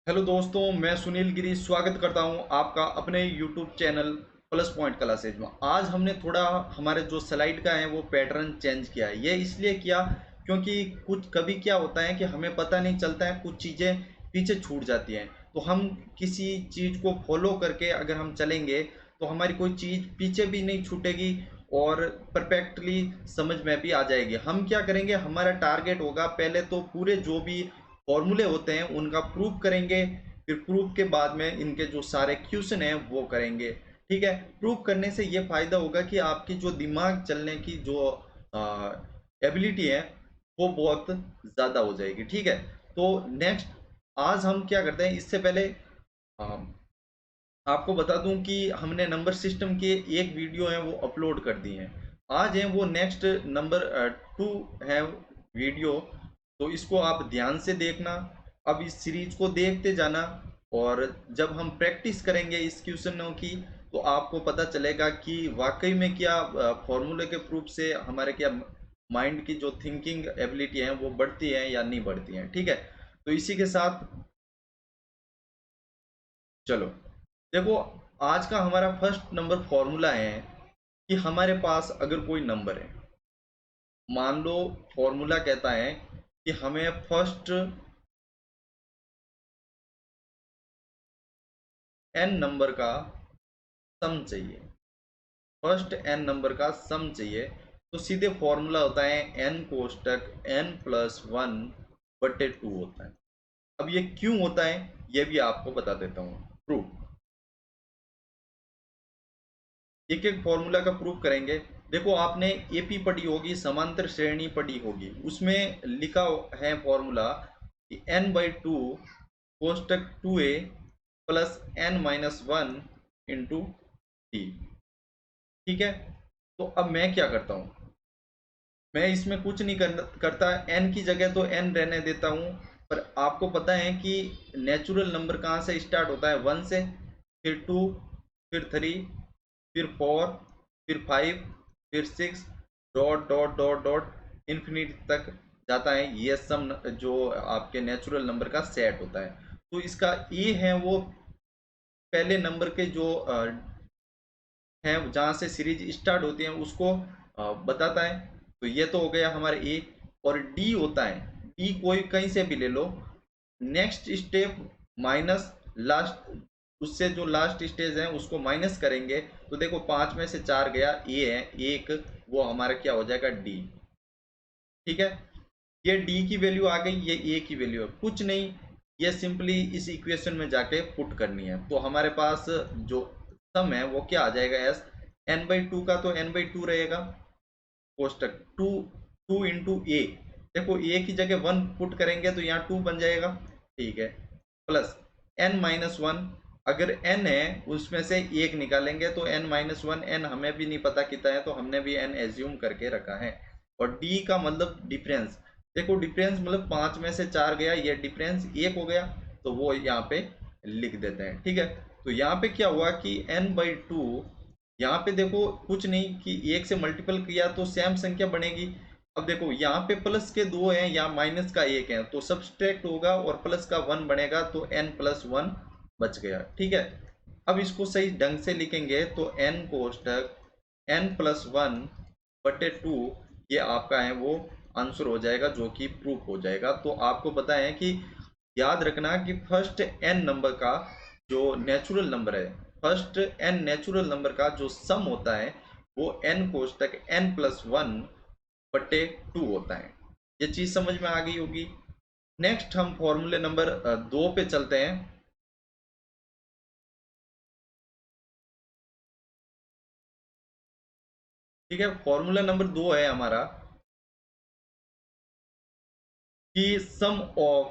Hello दोस्तों, मैं सुनील गिरी स्वागत करता हूं आपका अपने YouTube channel plus point classes में। आज हमने थोड़ा हमारे जो स्लाइड का है वो पैटर्न चेंज किया है। ये इसलिए किया क्योंकि कुछ कभी क्या होता है कि हमें पता नहीं चलता है, कुछ चीज़ें पीछे छूट जाती हैं। तो हम किसी चीज़ को फॉलो करके अगर हम चलेंगे तो हमारी कोई चीज़ पीछे भी नहीं छूटेगी और परफेक्टली समझ में भी आ जाएगी। हम क्या करेंगे, हमारा टारगेट होगा पहले तो पूरे जो भी फॉर्मूले होते हैं उनका प्रूफ करेंगे, फिर प्रूफ के बाद में इनके जो सारे क्वेश्चन हैं वो करेंगे। ठीक है। प्रूफ करने से ये फायदा होगा कि आपकी जो दिमाग चलने की जो एबिलिटी है वो बहुत ज़्यादा हो जाएगी। ठीक है। तो नेक्स्ट आज हम क्या करते हैं, इससे पहले आ, आपको बता दूं कि हमने नंबर सिस्टम के एक वीडियो है वो अपलोड कर दिए हैं। आज है वो नेक्स्ट नंबर 2 है वीडियो। तो इसको आप ध्यान से देखना। अब इस सीरीज को देखते जाना और जब हम प्रैक्टिस करेंगे इस क्वेश्चनों की तो आपको पता चलेगा कि वाकई में क्या फॉर्मूले के प्रूफ से हमारे क्या माइंड की जो थिंकिंग एबिलिटी है वो बढ़ती है या नहीं बढ़ती है। ठीक है। तो इसी के साथ चलो देखो, आज का हमारा फर्स्ट नंबर फॉर्मूला है कि हमारे पास अगर कोई नंबर है, मान लो फॉर्मूला कहता है कि हमें फर्स्ट एन नंबर का सम चाहिए। फर्स्ट एन नंबर का सम चाहिए। तो सीधे फॉर्मूला होता है एन कोष्टक एन प्लस वन बटे टू होता है। अब ये क्यों होता है ये भी आपको बता देता हूँ। प्रूफ, एक एक फॉर्मूला का प्रूफ करेंगे। देखो, आपने एपी पढ़ी होगी, समांतर श्रेणी पढ़ी होगी, उसमें लिखा है फॉर्मूला कि एन बाई टू कोष्टक two a plus n minus one into t. ठीक है। तो अब मैं क्या करता हूँ, मैं इसमें कुछ नहीं करता। एन की जगह तो एन रहने देता हूँ। पर आपको पता है कि नेचुरल नंबर कहाँ से स्टार्ट होता है, वन से, फिर टू, फिर थ्री, फिर फोर, फिर फाइव, फिर six, dot dot dot dot infinity तक जाता है। ये सम जो आपके नेचुरल नंबर का सेट होता है। तो इसका ए है वो पहले नंबर के जो हैं जहाँ से सीरीज स्टार्ट होती है उसको बताता है। तो ये तो हो गया हमारे ए। और डी होता है, डी कोई कहीं से भी ले लो, नेक्स्ट स्टेप माइनस लास्ट, उससे जो लास्ट स्टेज है उसको माइनस करेंगे। तो देखो, पांच में से चार गया, ए है एक, वो हमारा क्या हो जाएगा, डी। ठीक है। ये डी की वैल्यू आ गई, ये ए की वैल्यू है, कुछ नहीं। ये सिंपली इस इक्वेशन में जाके पुट करनी है। तो हमारे पास जो सम है वो क्या आ जाएगा, एस एन बाई टू का तो एन बाई टू रहेगा, कोष्टक टू, टू इंटू ए। देखो, ए की जगह वन पुट करेंगे तो यहाँ टू बन जाएगा। ठीक है। प्लस एन माइनस वन, अगर एन है उसमें से एक निकालेंगे तो एन माइनस वन, एन हमें भी नहीं पता कितना है तो हमने भी एन एज्यूम करके रखा है। और डी का मतलब डिफरेंस। देखो, डिफरेंस मतलब पांच में से चार गया, ये डिफरेंस एक हो गया, तो वो यहाँ पे लिख देते हैं। ठीक है। तो यहाँ पे क्या हुआ कि एन बाई टू, यहाँ पे देखो कुछ नहीं कि एक से मल्टीपल किया तो सेम संख्या बनेगी। अब देखो, यहाँ पे प्लस के दो हैं, यहाँ माइनस का एक है, तो सब्सट्रैक्ट होगा और प्लस का वन बनेगा, तो एन प्लस वन बच गया। ठीक है। अब इसको सही ढंग से लिखेंगे तो एन कोष्टक एन प्लस वन बटे टू, ये आपका है वो आंसर हो जाएगा, जो कि प्रूफ हो जाएगा। तो आपको पता है कि याद रखना कि फर्स्ट एन नंबर का जो नेचुरल नंबर है, फर्स्ट एन नेचुरल नंबर का जो सम होता है वो एन कोष्टक एन प्लस वन बटे टू होता है। ये चीज समझ में आ गई होगी। नेक्स्ट हम फॉर्मूले नंबर दो पे चलते हैं। ठीक है। फॉर्मूला नंबर दो है हमारा कि सम ऑफ,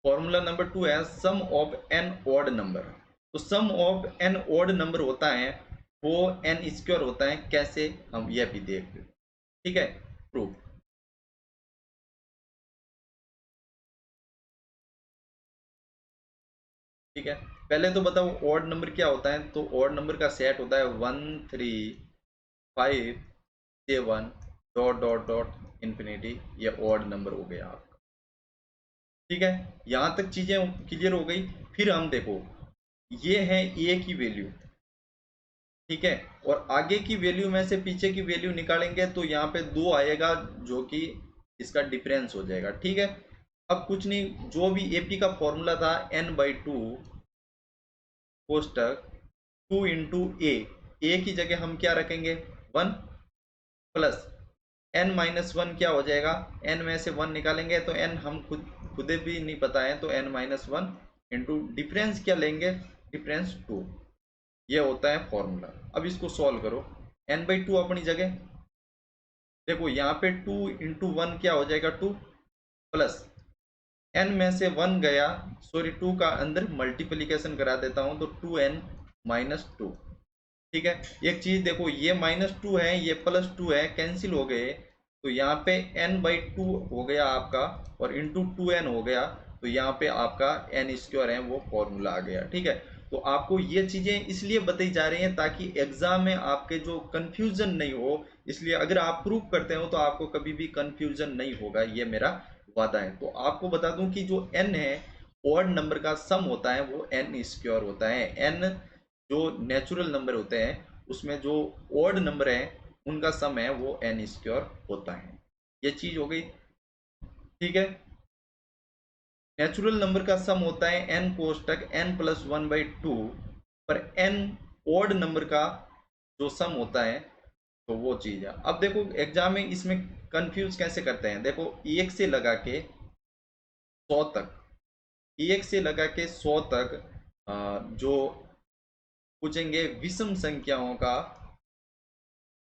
फॉर्मूला नंबर टू है sum of N odd number. तो सम ऑफ एन ऑड नंबर होता है वो एन स्क्वायर होता है। कैसे, हम यह भी देख लें। ठीक है। प्रूफ, ठीक है। पहले तो बताओ ऑड नंबर क्या होता है। तो ऑड नंबर का सेट होता है one, three, five, seven, dot dot dot infinity. ये ऑड नंबर हो गया आपका। ठीक है, यहाँ तक चीजें क्लियर हो गई। फिर हम देखो, ये है ए की वैल्यू, ठीक है, और आगे की वैल्यू में से पीछे की वैल्यू निकालेंगे तो यहाँ पे 2 आएगा, जो कि इसका डिफरेंस हो जाएगा। ठीक है, अब कुछ नहीं, जो भी एपी का फॉर्मूला था n/2 कोष्टक 2 इंटू ए की जगह हम क्या रखेंगे 1 प्लस n-1 क्या हो जाएगा, n में से 1 निकालेंगे तो n हम खुद भी नहीं पता है, तो n-1 इंटू डिफरेंस क्या लेंगे, डिफरेंस 2। ये होता है फॉर्मूला। अब इसको सॉल्व करो, n/2 अपनी जगह, देखो यहाँ पे 2 इंटू 1 क्या हो जाएगा 2 प्लस n में से 1 गया, सॉरी 2 का अंदर मल्टीप्लीकेशन करा देता हूं तो 2n-2। ठीक है, एक चीज देखो, ये -2 है, ये +2 है, कैंसिल हो गए, तो यहाँ पे n/2 हो गया आपका, और इंटू 2n हो गया, तो यहाँ पे आपका n² है वो फॉर्मूला आ गया। ठीक है, तो आपको ये चीजें इसलिए बताई जा रही हैं ताकि एग्जाम में आपके जो कंफ्यूजन नहीं हो, इसलिए अगर आप प्रूव करते हो तो आपको कभी भी कंफ्यूजन नहीं होगा, ये मेरा वादा है। तो आपको बता दूं कि जो n है ऑड नंबर का सम होता है वो n² होता है। n जो नेचुरल नंबर होते हैं उसमें जो ऑड नंबर है उनका सम है वो n² होता है। ये चीज हो गई। ठीक है, नेचुरल नंबर का सम होता है n कोष्टक n+1/2, पर n ऑड नंबर का जो सम होता है तो वो चीज है। अब देखो एग्जाम में इसमें कंफ्यूज कैसे करते हैं, देखो 1 से लगा के 100 तक, 1 से लगा के 100 तक जो पूछेंगे विषम संख्याओं का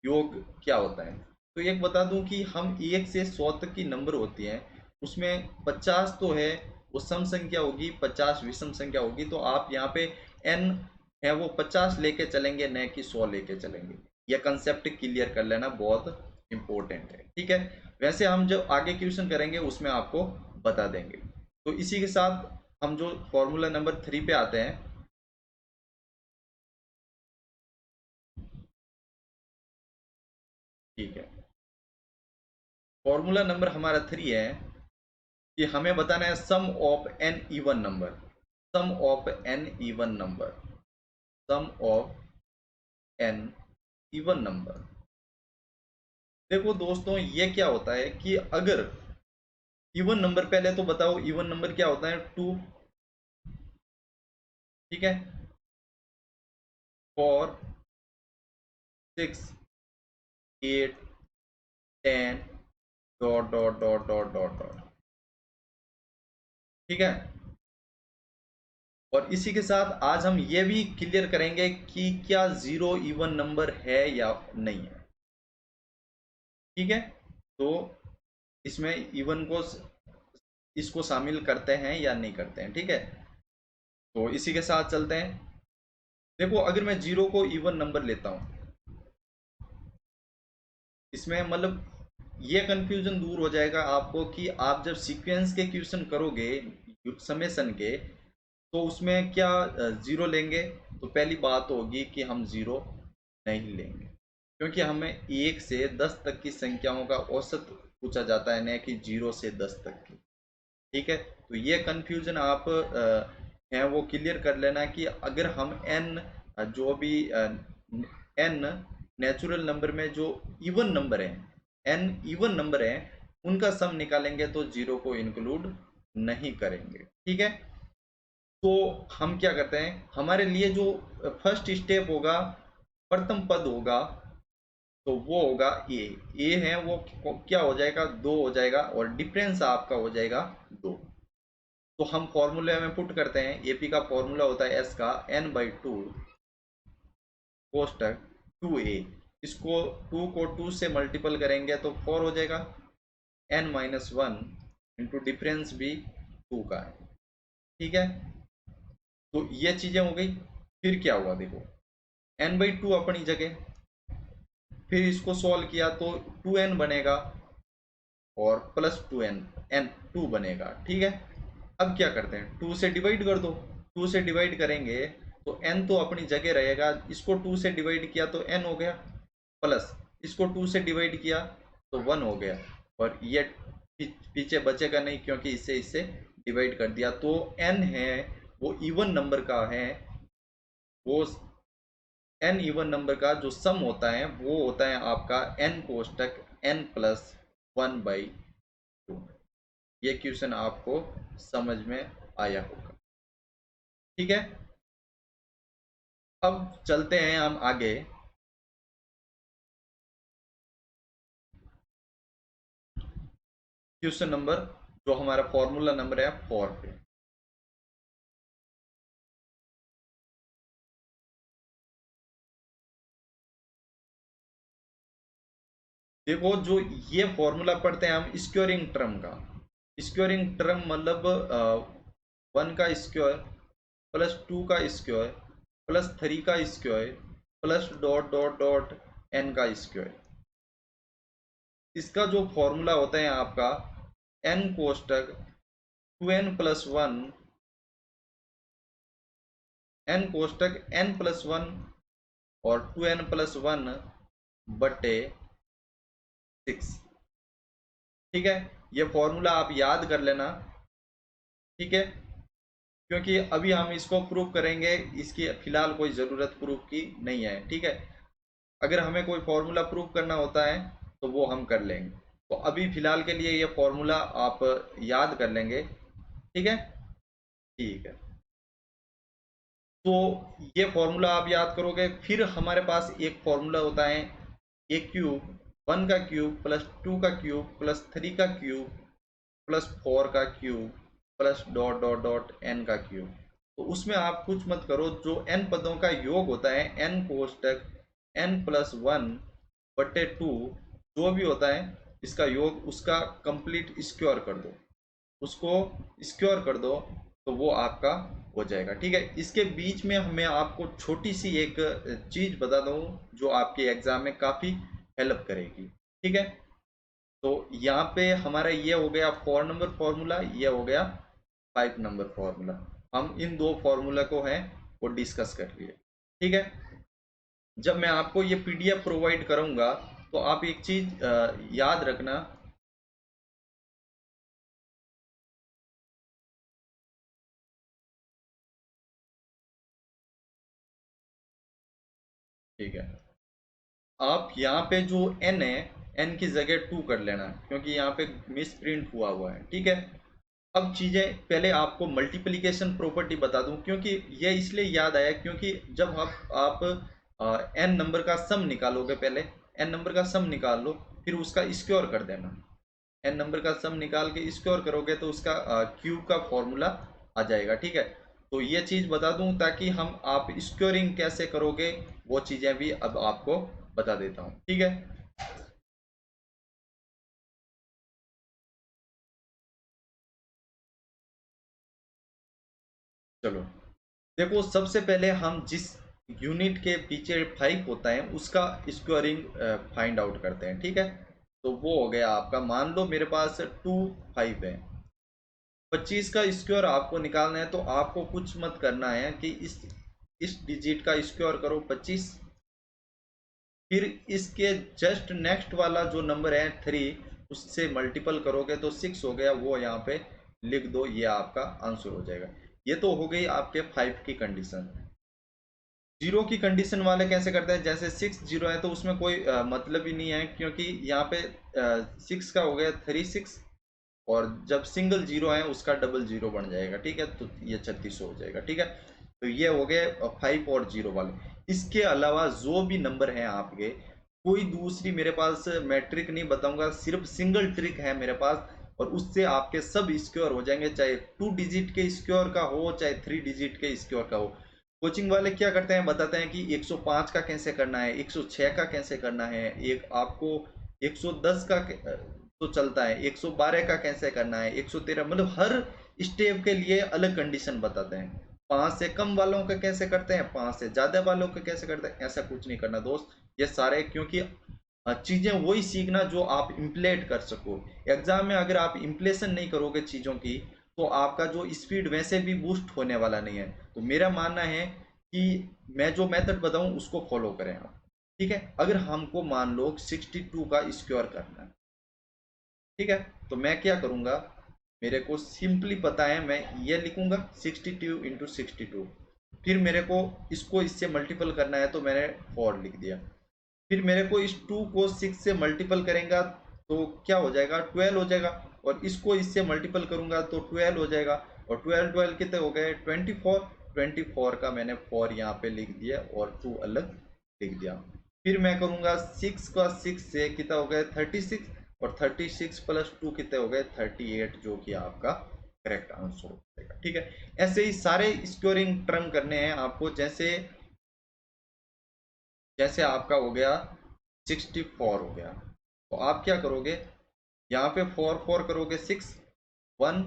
योग क्या होता है। तो एक बता दूं कि हम 1 से 100 तक की नंबर होती हैं, उसमें 50 तो है वो सम संख्या होगी, 50 विषम संख्या होगी, तो आप यहाँ पे n है वो 50 लेके चलेंगे, न कि 100 लेके चलेंगे। यह कंसेप्ट क्लियर कर लेना बहुत इंपॉर्टेंट है। ठीक है, वैसे हम जो आगे क्वेश्चन करेंगे उसमें आपको बता देंगे। तो इसी के साथ हम जो फॉर्मूला नंबर 3 पे आते हैं। ठीक है, फॉर्मूला नंबर हमारा 3 है कि हमें बताना है sum of n even number, sum of n even number, sum of n even number. देखो दोस्तों, ये क्या होता है कि अगर इवन नंबर, पहले तो बताओ इवन नंबर क्या होता है, 2। ठीक है, 4, 6, 8, 10 dot dot dot dot dot dot. ठीक है, और इसी के साथ आज हम ये भी क्लियर करेंगे कि क्या जीरो इवन नंबर है या नहीं है। ठीक है, तो इसमें इवन को, इसको शामिल करते हैं या नहीं करते हैं। ठीक है, तो इसी के साथ चलते हैं। देखो अगर मैं जीरो को इवन नंबर लेता हूं, इसमें मतलब ये कंफ्यूजन दूर हो जाएगा आपको कि आप जब सीक्वेंस के क्वेश्चन करोगे समेशन के, तो उसमें क्या जीरो लेंगे, तो पहली बात होगी कि हम जीरो नहीं लेंगे, क्योंकि हमें 1 से 10 तक की संख्याओं का औसत पूछा जाता है, न कि 0 से 10 तक की। ठीक है, तो ये कंफ्यूजन आप हैं वो क्लियर कर लेना कि अगर हम n जो भी n नेचुरल नंबर में जो इवन नंबर है, n इवन नंबर है, उनका सम निकालेंगे तो जीरो को इंक्लूड नहीं करेंगे। ठीक है, तो हम क्या करते हैं, हमारे लिए जो फर्स्ट स्टेप होगा, प्रथम पद होगा, तो वो होगा ए है वो क्या हो जाएगा, 2 हो जाएगा, और डिफरेंस आपका हो जाएगा 2। तो हम फॉर्मूले में पुट करते हैं, एपी का फॉर्मूला होता है एस का n/2 कोष्टक 2a, इसको 2 को 2 से मल्टीपल करेंगे तो 4 हो जाएगा, n-1 इंटू डिफरेंस भी 2 का है। ठीक है, तो ये चीजें हो गई। फिर क्या हुआ, देखो n/2 अपनी जगह, फिर इसको सॉल्व किया तो 2n बनेगा और प्लस 2n, n2 बनेगा। ठीक है, अब क्या करते हैं, 2 से डिवाइड कर दो, 2 से डिवाइड करेंगे तो n तो अपनी जगह रहेगा, इसको 2 से डिवाइड किया तो n हो गया, प्लस इसको 2 से डिवाइड किया तो 1 हो गया, और ये पीछे बचेगा नहीं क्योंकि इससे इससे डिवाइड कर दिया तो n है वो इवन नंबर का है, वो n इवन नंबर का जो सम होता है वो होता है आपका n कोष्टक n+1/2। ये क्वेश्चन आपको समझ में आया होगा, ठीक है। अब चलते हैं हम आगे। क्वेश्चन नंबर जो हमारा फॉर्मूला नंबर है 4 पे। देखो जो ये फॉर्मूला पढ़ते हैं हम स्क्वायरिंग टर्म का। स्क्वायरिंग टर्म मतलब 1 का स्क्वायर प्लस 2 का स्क्वायर प्लस 3 का square plus dot dot dot n का स्क्वायर। इसका जो फॉर्मूला होता है आपका n कोष्टक 2n+1, n कोष्टक n+1 और 2n+1/6। ठीक है, ये फॉर्मूला आप याद कर लेना, ठीक है, क्योंकि अभी हम इसको प्रूव करेंगे, इसकी फिलहाल कोई ज़रूरत प्रूफ की नहीं है, ठीक है। अगर हमें कोई फॉर्मूला प्रूव करना होता है तो वो हम कर लेंगे, तो अभी फिलहाल के लिए ये फॉर्मूला आप याद कर लेंगे, ठीक है। ठीक है, तो ये फॉर्मूला आप याद करोगे, फिर हमारे पास एक फॉर्मूला होता है ए क्यूब 1 का क्यूब प्लस 2 का क्यूब प्लस 3 का क्यूब प्लस 4 का cube plus dot dot dot n का क्यूब। तो उसमें आप कुछ मत करो, जो n पदों का योग होता है n कोष्टक n+1/2 जो भी होता है इसका योग, उसका कंप्लीट स्क्वायर कर दो, उसको स्क्वायर कर दो, तो वो आपका हो जाएगा, ठीक है। इसके बीच में मैं आपको छोटी सी एक चीज बता दूं जो आपके एग्जाम में काफी हेल्प करेगी, ठीक है। तो यहाँ पे हमारा ये हो गया 4 नंबर फॉर्मूला, ये हो गया 5 नंबर फॉर्मूला। हम इन दो फॉर्मूला को है वो डिस्कस कर लिए, ठीक है। जब मैं आपको ये पीडीएफ प्रोवाइड करूंगा तो आप एक चीज याद रखना, ठीक है। आप यहाँ पे जो n है, n की जगह 2 कर लेना, क्योंकि यहाँ पे मिस प्रिंट हुआ है, ठीक है। अब चीज़ें पहले आपको मल्टीप्लिकेशन प्रॉपर्टी बता दूं, क्योंकि ये इसलिए याद आया क्योंकि जब आप n नंबर का सम निकालोगे, पहले n नंबर का सम निकाल लो, फिर उसका स्क्वायर कर देना। n नंबर का सम निकाल के स्क्वायर करोगे तो उसका क्यूब का फॉर्मूला आ जाएगा, ठीक है। तो ये चीज़ बता दूं ताकि हम आप स्क्वायरिंग कैसे करोगे वो चीज़ें भी अब आपको बता देता हूँ, ठीक है। चलो, देखो सबसे पहले हम जिस यूनिट के पीछे 5 होता है उसका स्क्वायरिंग फाइंड आउट करते हैं, ठीक है। तो वो हो गया आपका, मान लो मेरे पास 2 5 है, 25 का स्क्वायर आपको निकालना है, तो आपको कुछ मत करना है कि इस डिजिट का स्क्वायर करो 25, फिर इसके जस्ट नेक्स्ट वाला जो नंबर है 3 उससे मल्टीपल करोगे तो 6 हो गया, वो यहाँ पे लिख दो, ये आपका आंसर हो जाएगा। ये तो हो गई आपके 5 की कंडीशन। जीरो की कंडीशन वाले कैसे करते हैं, जैसे 6 जीरो है तो उसमें कोई मतलब ही नहीं है, क्योंकि यहाँ पे 6 का हो गया 36, और जब सिंगल जीरो है उसका डबल जीरो बन जाएगा, ठीक है। तो ये 36 हो जाएगा, ठीक है। तो ये हो गए 5 और जीरो वाले। इसके अलावा जो भी नंबर है आपके, कोई दूसरी मेरे पास मैट्रिक नहीं बताऊंगा, सिर्फ सिंगल ट्रिक है मेरे पास, और उससे आपके सब स्क्वायर हो जाएंगे, चाहे 2 डिजिट के स्क्वायर का हो चाहे 3 डिजिट के स्क्वायर का हो। कोचिंग वाले क्या करते हैं, बताते हैं कि 105 का कैसे करना है, 106 का कैसे करना है, एक आपको 110 का तो चलता है, 112 का कैसे करना है, 113, मतलब हर स्टेप के लिए अलग कंडीशन बताते हैं। 5 से कम वालों का कैसे करते हैं, 5 से ज़्यादा वालों का कैसे करते हैं, ऐसा कुछ नहीं करना दोस्त। ये सारे क्योंकि चीज़ें वही सीखना जो आप इम्प्लेट कर सको। एग्जाम में अगर आप इम्प्लेशन नहीं करोगे चीज़ों की तो आपका जो स्पीड वैसे भी बूस्ट होने वाला नहीं है। तो मेरा मानना है कि मैं जो मेथड बताऊं उसको फॉलो करें आप, ठीक है। अगर हमको मान लो 62 का स्क्वायर करना है, ठीक है, तो मैं क्या करूंगा, मेरे को सिंपली पता है, मैं ये लिखूंगा 62 इंटू 62। फिर मेरे को इसको इससे मल्टीपल करना है तो मैंने 4 लिख दिया। फिर मेरे को इस 2 को 6 से मल्टीपल करेंगे तो क्या हो जाएगा, 12 हो जाएगा। और इसको इससे मल्टीपल करूंगा तो 12 हो जाएगा। और 12 12 कितने हो गए, 24। 24 का मैंने 4 यहाँ पे लिख दिया और 2 अलग लिख दिया। फिर मैं करूंगा 6 का 6 से कितना हो गया, 36। और 36 प्लस 2 कितने हो गए, 38, जो कि आपका करेक्ट आंसर हो जाएगा। ठीक है, ऐसे ही सारे स्क्योरिंग टर्म करने हैं आपको। जैसे जैसे आपका हो गया 64 हो गया, तो आप क्या करोगे, यहाँ पे 4 4 करोगे 6 1।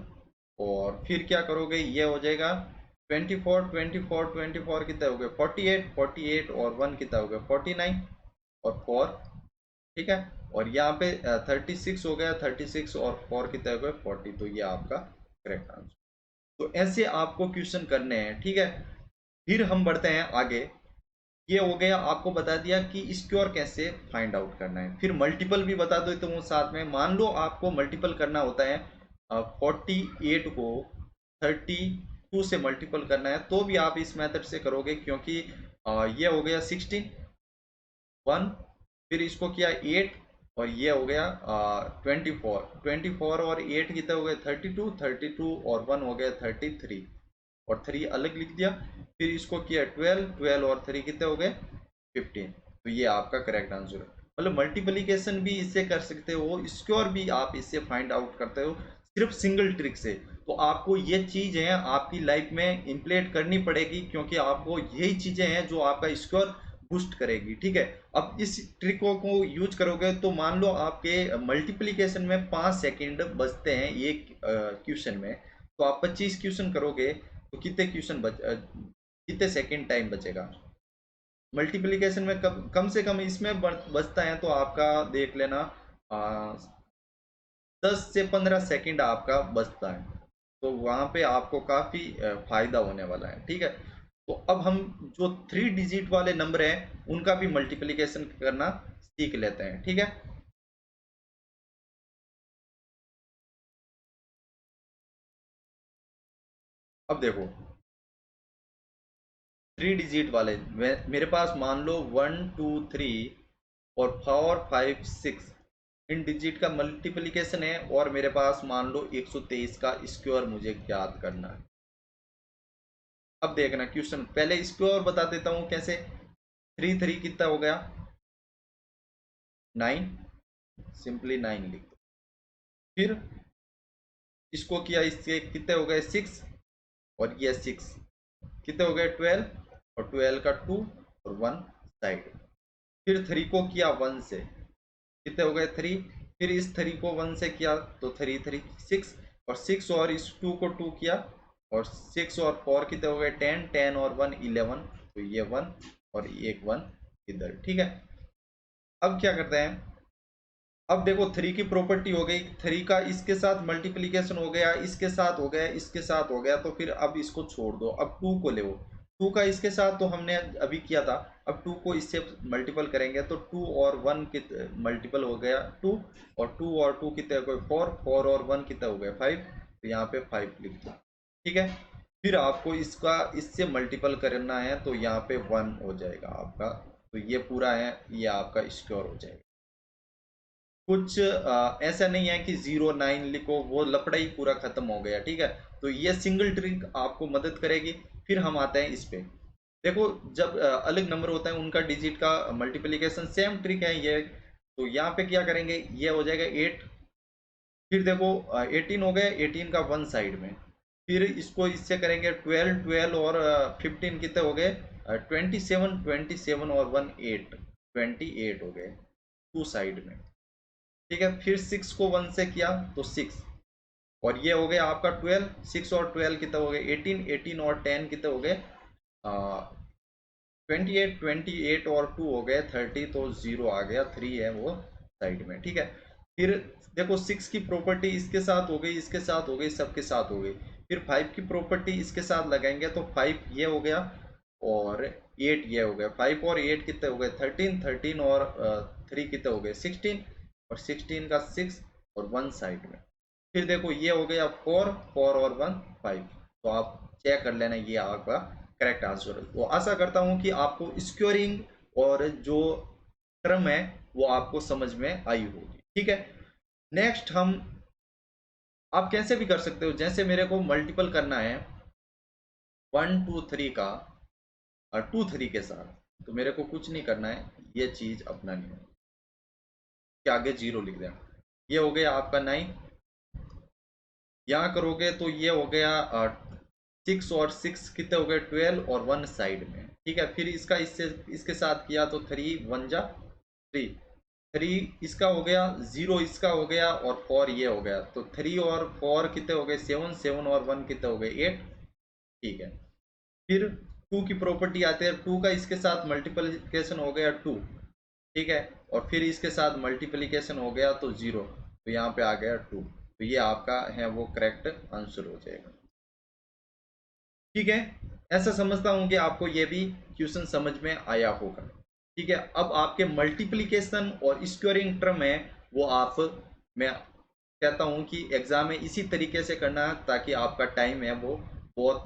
और फिर क्या करोगे, ये हो जाएगा 24 24 24 कितना हो गया, 48 48 और 1 कितना हो गया, 49 और 4। ठीक है, और यहाँ पे 36 हो गया, 36 और 4 कितना हो गया, 40। तो ये आपका करेक्ट आंसर। तो ऐसे आपको क्वेश्चन करने हैं। ठीक है, फिर हम बढ़ते हैं आगे। ये हो गया, आपको बता दिया कि स्क्योर कैसे फाइंड आउट करना है। फिर मल्टीपल भी बता दो तो वो साथ में। मान लो आपको मल्टीपल करना होता है 48 को 32 से मल्टीपल करना है, तो भी आप इस मेथड से करोगे, क्योंकि ये हो गया 16 1। फिर इसको किया 8 और ये हो गया 24 24 और 8 कितने हो गए, 32 32 और 1 हो गया 33 और 3 अलग लिख दिया। फिर इसको किया 12 12 और 3 कितने हो गए, 15। तो ये आपका करेक्ट आंसर है। मतलब मल्टीप्लिकेशन भी इससे कर सकते हो, स्क्योर भी आप इससे फाइंड आउट करते हो, सिर्फ सिंगल ट्रिक से। तो आपको ये चीज है आपकी लाइफ में इम्प्लीमेंट करनी पड़ेगी, क्योंकि आपको यही चीजें हैं जो आपका स्क्योर बूस्ट करेगी। ठीक है, अब इस ट्रिकों को यूज करोगे तो मान लो आपके मल्टीप्लिकेशन में 5 सेकंड बचते हैं एक क्वेश्चन में, तो आप 25 क्वेश्चन करोगे तो कितने क्वेश्चन कितने सेकंड टाइम बचेगा। मल्टीप्लिकेशन में कम से कम इसमें बचता है तो आपका देख लेना 10 से 15 सेकंड आपका बचता है। तो वहां पे आपको काफी फायदा होने वाला है। ठीक है, तो अब हम जो 3 डिजिट वाले नंबर हैं उनका भी मल्टीप्लिकेशन करना सीख लेते हैं। ठीक है, अब देखो 3 डिजिट वाले मेरे पास मान लो 1 2 3 और 4 5 6 इन डिजिट का मल्टीप्लिकेशन है, और मेरे पास मान लो 123 का स्क्वायर मुझे ज्ञात करना है। अब देखना क्वेश्चन, पहले स्क्वायर बता देता हूं कैसे। 3 3 कितना हो गया, 9, सिंपली 9 लिख दो। फिर इसको किया, इसके कितने हो गए 6 और ये 6 कितने हो गए 12 और 12 का 2 और 1 साइड। फिर 3 को किया 1 से, कितने हो गए 3। फिर इस 3 को 1 से किया तो 3 3 6 और 6 और इस 2 को 2 किया और 6 और 4 कितने हो गए 10 10 और 1 11। तो ये 1 और एक 1 इधर। ठीक है, अब क्या करते हैं, अब देखो 3 की प्रॉपर्टी हो गई, 3 का इसके साथ मल्टीप्लीकेशन हो गया, इसके साथ हो गया, इसके साथ हो गया, तो फिर अब इसको छोड़ दो। अब 2 को ले, 2 का इसके साथ तो हमने अभी किया था। अब 2 को इससे मल्टीपल करेंगे तो 2 और 1 कित मल्टीपल हो गया 2 और 2 और 2 कितने हो गए 4 4 और 1 कितना हो गया 5। तो यहाँ पे 5 लिख दो। ठीक है, फिर आपको इसका इससे मल्टीपल करना है तो यहाँ पे 1 हो जाएगा आपका। तो ये पूरा है, ये आपका स्क्योर हो जाएगा। कुछ ऐसा नहीं है कि 09 लिखो, वो लपड़ा ही पूरा खत्म हो गया। ठीक है, तो ये सिंगल ट्रिक आपको मदद करेगी। फिर हम आते हैं इस पे। देखो जब अलग नंबर होता है उनका डिजिट का मल्टीप्लिकेशन सेम ट्रिक है ये। तो यहाँ पे क्या करेंगे, ये हो जाएगा 8। फिर देखो 18 हो गए, 18 का 1 साइड में। फिर इसको इससे करेंगे 12 12 और 15 कितने हो गए 27 27 और 1 8 28 हो गए 2 साइड में। ठीक है, फिर 6 को 1 से किया तो 6 और ये हो गया आपका 12। 6 और 12 कितने हो गए 18 18 और 10 कितने हो गए 28 28 और 2 हो गए 30। तो 0 आ गया, 3 है वो साइड में। ठीक है, फिर देखो 6 की प्रॉपर्टी इसके साथ हो गई, इसके साथ हो गई, सबके साथ हो गई। फिर 5 की प्रॉपर्टी इसके साथ लगाएंगे तो 5 ये हो गया और 8 ये हो गया। 5 और 8 कितने हो गए 13 13 और 3 कितने हो गए 16 और 16 का 6 और 1 साइड में। फिर देखो ये हो गया 4, 4 और 1 5। तो आप चेक कर लेना, ये आपका करेक्ट आंसर है। तो आशा करता हूँ कि आपको स्क्योरिंग और जो टर्म है वो आपको समझ में आई होगी। ठीक है, नेक्स्ट हम, आप कैसे भी कर सकते हो, जैसे मेरे को मल्टीपल करना है 1 2 3 का और 2 3 के साथ, तो मेरे को कुछ नहीं करना है, ये चीज अपनानी है कि आगे 0 लिख देना। ये हो गया आपका 9, यहाँ करोगे तो ये हो गया 6 और 6 कितने हो गए 12 और 1 साइड में। ठीक है, फिर इसका इससे इसके साथ किया तो 3 1 जा 3, 3 इसका हो गया, 0 इसका हो गया और 4 ये हो गया, तो 3 और 4 कितने हो गए 7, 7 और 1 कितने हो गए 8। ठीक है, फिर 2 की प्रॉपर्टी आते हैं, 2 का इसके साथ मल्टीप्लिकेशन हो गया 2। ठीक है, और फिर इसके साथ मल्टीप्लिकेशन हो गया तो 0, तो यहाँ पे आ गया 2। तो ये आपका है वो करेक्ट आंसर हो जाएगा। ठीक है, ऐसा समझता हूं कि आपको ये भी क्वेश्चन समझ में आया होगा। ठीक है, अब आपके मल्टीप्लिकेशन और स्क्वायरिंग टर्म है वो आप, मैं कहता हूं कि एग्जाम में इसी तरीके से करना है ताकि आपका टाइम है वो बहुत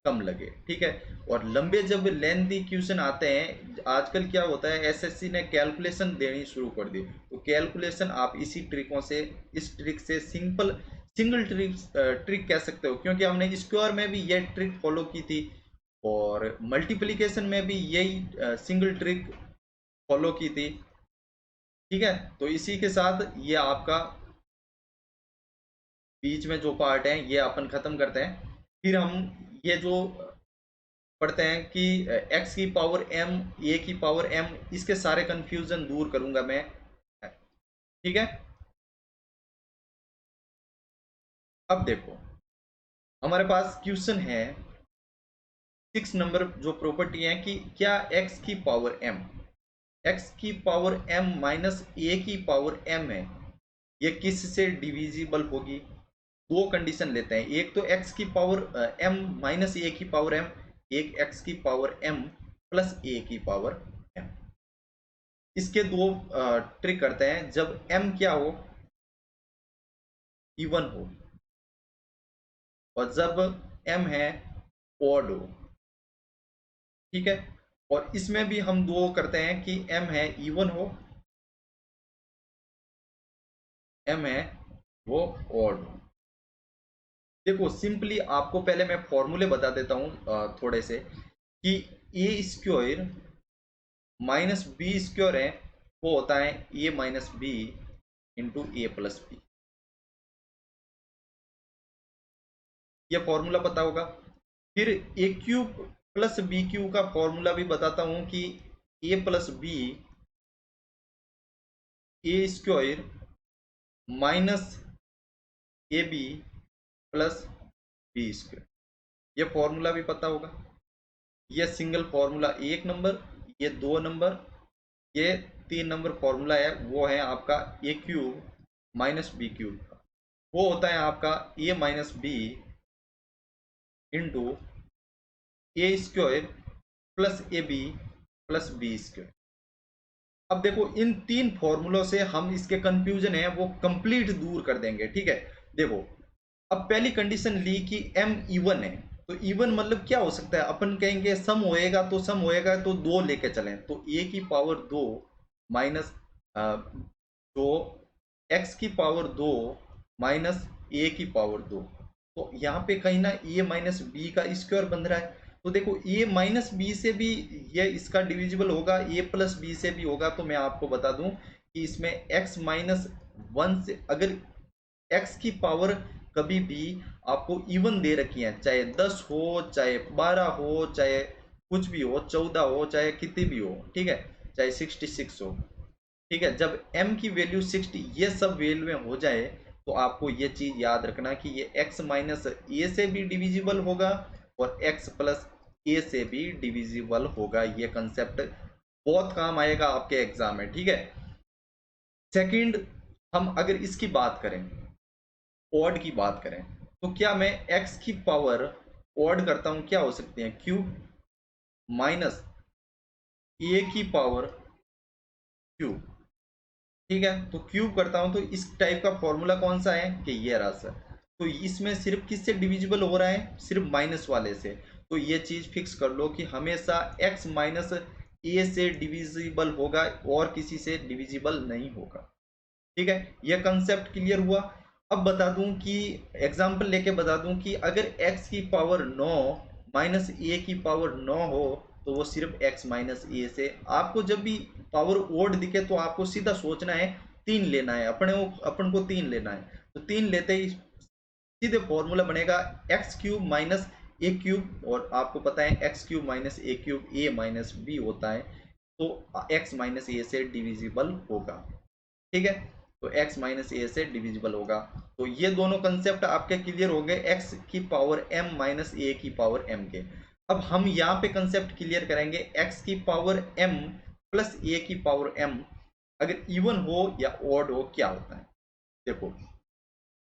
कम लगे। ठीक है, और लंबे जब लेंथी क्वेश्चन आते हैं, आजकल क्या होता है एसएससी ने कैलकुलेशन देनी शुरू कर दी, तो कैलकुलेशन आप इसी ट्रिकों से, इस ट्रिक से सिंगल ट्रिक कह सकते हो, क्योंकि हमने स्क्वायर में भी ये ट्रिक फॉलो की थी और मल्टीप्लिकेशन में भी यही सिंगल ट्रिक फॉलो की थी। ठीक है, तो इसी के साथ ये आपका बीच में जो पार्ट है ये अपन खत्म करते हैं। फिर हम ये जो पढ़ते हैं कि एक्स की पावर एम, ए की पावर एम, इसके सारे कंफ्यूजन दूर करूंगा मैं। ठीक है, अब देखो हमारे पास क्वेश्चन है 6 नंबर जो प्रॉपर्टी है कि क्या एक्स की पावर एम, एक्स की पावर एम माइनस ए की पावर एम है, ये किस से डिविजिबल होगी। दो कंडीशन लेते हैं, एक तो एक्स की पावर एम माइनस ए की पावर एम, एक एक्स की पावर एम प्लस ए की पावर एम। इसके दो ट्रिक करते हैं, जब एम क्या हो इवन हो और जब एम है ऑड हो। ठीक है, और इसमें भी हम दो करते हैं कि एम है इवन हो, एम है वो ऑड हो। देखो सिंपली आपको पहले मैं फॉर्मूले बता देता हूं थोड़े से, कि A square minus B square है वो होता है A minus B into A plus B, ये फॉर्मूला पता होगा। फिर A cube plus B cube का फॉर्मूला भी बताता हूं कि A plus B A square minus A B plus B square, ये फॉर्मूला भी पता होगा। ये सिंगल फॉर्मूला 1 नंबर, ये 2 नंबर, ये 3 नंबर फॉर्मूला है वो है आपका A cube minus B cube का, वो होता है आपका A minus B into A square plus A B plus B square. अब देखो इन तीन फॉर्मूलों से हम इसके कंफ्यूजन है वो कंप्लीट दूर कर देंगे। ठीक है, देखो अब पहली कंडीशन ली कि एम इवन है, तो इवन मतलब क्या हो सकता है, अपन कहेंगे सम होएगा, तो सम होएगा तो दो लेके चलें, तो ए की पावर 2 माइनस जो एक्स की पावर 2 माइनस ए की पावर 2, तो यहाँ पे कहीं ना ए माइनस बी का स्क्वायर बन रहा है, तो देखो ए माइनस बी से भी ये इसका डिविजिबल होगा, ए प्लस बी से भी होगा। तो मैं आपको बता दूं कि इसमें एक्स माइनस 1 से, अगर एक्स की पावर कभी भी आपको इवन दे रखी है, चाहे 10 हो चाहे 12 हो चाहे कुछ भी हो, 14 हो चाहे कितनी भी हो, ठीक है, चाहे 66 हो। ठीक है, जब m की वैल्यू 60 ये सब वैल्यू में हो जाए तो आपको ये चीज याद रखना कि ये x माइनस ए से भी डिविजिबल होगा और x प्लस ए से भी डिविजिबल होगा। ये कंसेप्ट बहुत काम आएगा आपके एग्जाम में। ठीक है, सेकंड, हम अगर इसकी बात करें, ऑड की बात करें, तो क्या मैं x की पावर ऑड करता हूं, क्या हो सकती है क्यूब माइनस ए की पावर क्यूब। ठीक है, तो क्यूब करता हूं तो इस टाइप का फॉर्मूला कौन सा है कि ये रहा सर। तो इसमें सिर्फ किससे डिविजिबल हो रहा है, सिर्फ माइनस वाले से। तो ये चीज फिक्स कर लो कि हमेशा x माइनस ए से डिविजिबल होगा और किसी से डिविजिबल नहीं होगा। ठीक है, यह कंसेप्ट क्लियर हुआ। अब बता दूं कि एग्जांपल लेके बता दूं कि अगर x की पावर 9 माइनस ए की पावर 9 हो तो वो सिर्फ x माइनस ए से। आपको जब भी पावर ओड दिखे तो आपको सीधा सोचना है 3 लेना है, अपन को 3 लेना है। तो 3 लेते ही सीधे फॉर्मूला बनेगा एक्स क्यूब माइनस ए क्यूब, और आपको पता है एक्स क्यूब माइनस ए क्यूब ए माइनस बी होता है, तो एक्स माइनस ए से डिविजिबल होगा। ठीक है, तो x माइनस ए से डिविजिबल होगा। तो ये दोनों कंसेप्ट आपके क्लियर हो गए x की पावर m माइनस ए की पावर m के। अब हम यहाँ पे कंसेप्ट क्लियर करेंगे x की पावर m प्लस ए की पावर m अगर इवन हो या ऑड हो क्या होता है। देखो,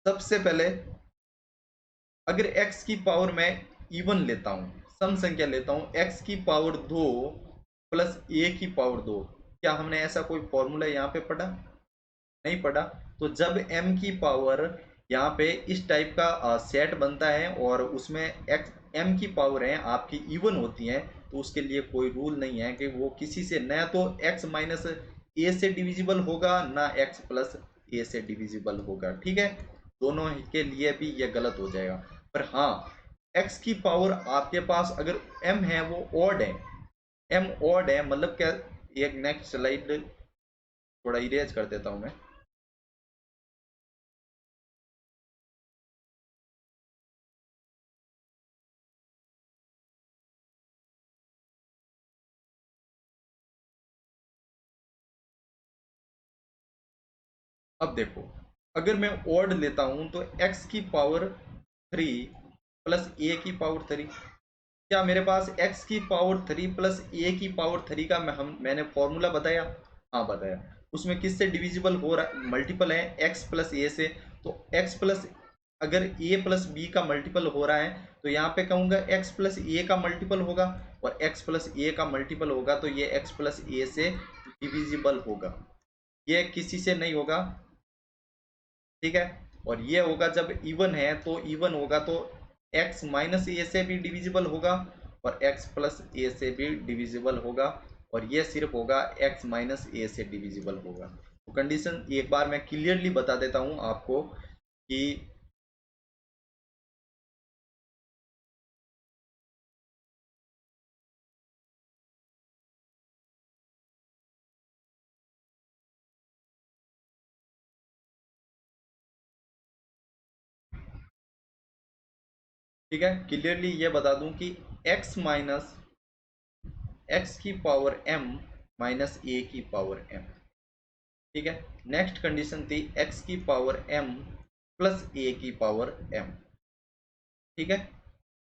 सबसे पहले अगर x की पावर मैं इवन लेता हूं, सम संख्या लेता हूं, x की पावर 2 प्लस ए की पावर 2, क्या हमने ऐसा कोई फॉर्मूला यहाँ पे पढ़ा, नहीं पढ़ा। तो जब m की पावर यहाँ पे इस टाइप का सेट बनता है और उसमें x m की पावर है आपकी इवन होती है, तो उसके लिए कोई रूल नहीं है कि वो किसी से, न तो x माइनस ए से डिविजिबल होगा ना x प्लस ए से डिविजिबल होगा। ठीक है, दोनों के लिए भी ये गलत हो जाएगा। पर हाँ, x की पावर आपके पास अगर m है वो ऑड है, m ऑड है मतलब क्या, एक नेक्स्ट स्लाइड थोड़ा इरेज कर देता हूं मैं। अब देखो, अगर मैं ऑड लेता हूं तो x की पावर 3 प्लस ए की पावर 3, क्या मेरे पास x की पावर 3 प्लस ए की पावर 3 का मैंने फॉर्मूला बताया, हाँ बताया। उसमें किससे डिविजिबल हो रहा, मल्टीपल है x प्लस ए से। तो x प्लस, अगर a प्लस बी का मल्टीपल हो रहा है तो यहाँ पे कहूंगा x प्लस ए का मल्टीपल होगा, और x प्लस ए का मल्टीपल होगा तो ये x प्लस ए से डिविजिबल होगा, ये किसी से नहीं होगा। ठीक है, और ये होगा जब इवन है, तो इवन होगा तो x माइनस ए से भी डिविजिबल होगा और x प्लस ए से भी डिविजिबल होगा, और ये सिर्फ होगा x माइनस ए से डिविजिबल होगा। तो कंडीशन एक बार मैं क्लियरली बता देता हूं आपको कि ठीक है, क्लियरली ये बता दूं कि x माइनस एक्स की पावर m माइनस ए की पावर m। ठीक है, नेक्स्ट कंडीशन थी x की पावर m प्लस ए की पावर m। ठीक है,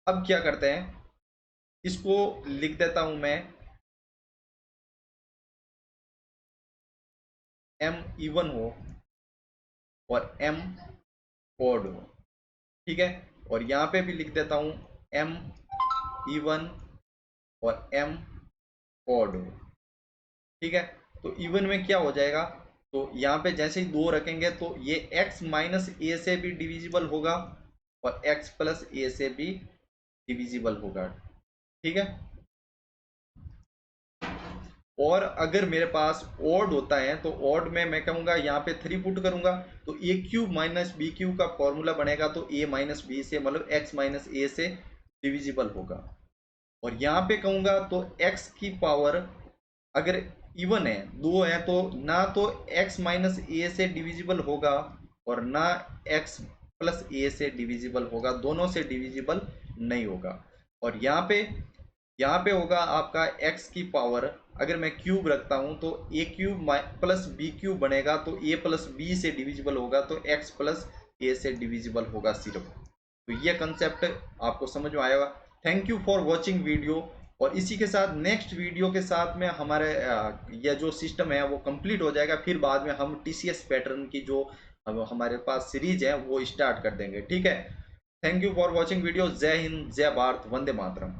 अब क्या करते हैं, इसको लिख देता हूं मैं m इवन हो और m ऑड हो। ठीक है, और यहाँ पे भी लिख देता हूं m इवन और m ऑड हो। ठीक है, तो इवन में क्या हो जाएगा, तो यहाँ पे जैसे ही 2 रखेंगे तो ये x माइनस ए से भी डिविजिबल होगा और x प्लस ए से भी डिविजिबल होगा। ठीक है, और अगर मेरे पास ऑड होता है तो ऑड में मैं कहूंगा यहाँ पे 3 पुट करूंगा, तो ए क्यूब माइनस बी क्यूब का फॉर्मूला बनेगा, तो ए माइनस बी से मतलब x माइनस ए से डिविजिबल होगा। और यहाँ पे कहूंगा तो x की पावर अगर इवन है, 2 है, तो ना तो x माइनस ए से डिविजिबल होगा और ना x प्लस ए से डिविजिबल होगा, दोनों से डिविजिबल नहीं होगा। और यहाँ पे होगा आपका x की पावर, अगर मैं क्यूब रखता हूं तो ए क्यूब प्लस बी क्यूब बनेगा, तो ए प्लस बी से डिविजिबल होगा तो x प्लस ए से डिविजिबल होगा सिर्फ। तो ये कंसेप्ट आपको समझ में आएगा। Thank you for watching video, और इसी के साथ नेक्स्ट वीडियो के साथ में हमारे यह जो सिस्टम है वो कंप्लीट हो जाएगा, फिर बाद में हम टीसीएस पैटर्न की जो हमारे पास सीरीज है वो स्टार्ट कर देंगे। ठीक है, thank you for watching video. जय हिंद, जय भारत, वंदे मातरम।